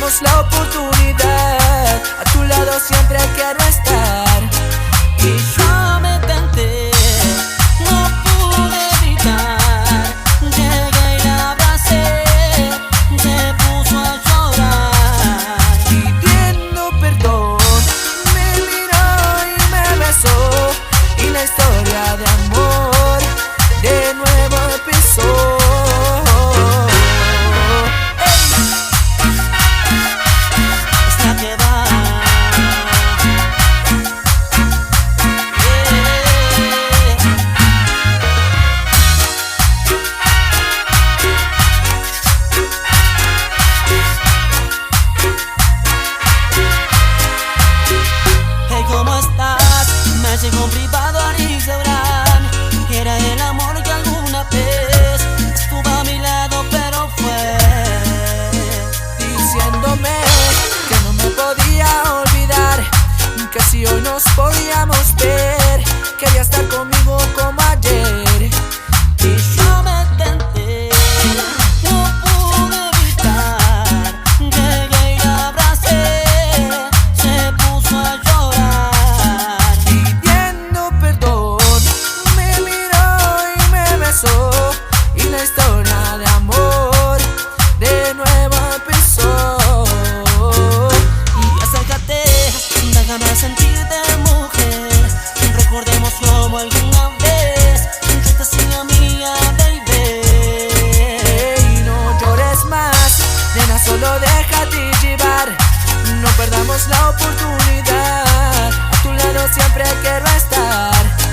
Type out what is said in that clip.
perdamos la oportunidad. A tu lado siempre quiero estar. Y yo me tenté, no pude evitar. Llegué y la abracé, se puso a llorar. Pidiendo perdón, me miró y me besó. Y la historia de amor de nuevo empezó. Llegó un privado a Instagram. Era el amor que alguna vez estuvo a mi lado, pero fue diciéndome que no me podía olvidar, que si hoy nos podíamos ver, quería estar conmigo como ayer. Y yo me tenté, no pude evitar. Llegué y la abracé, se puso a llorar. Y la historia de amor de nuevo empezó. Y acércate, déjame sentirte mujer. Recordemos como alguna vez fuiste así mía, baby. Y no llores más, nena, solo déjate llevar. No perdamos la oportunidad. A tu lado siempre quiero estar.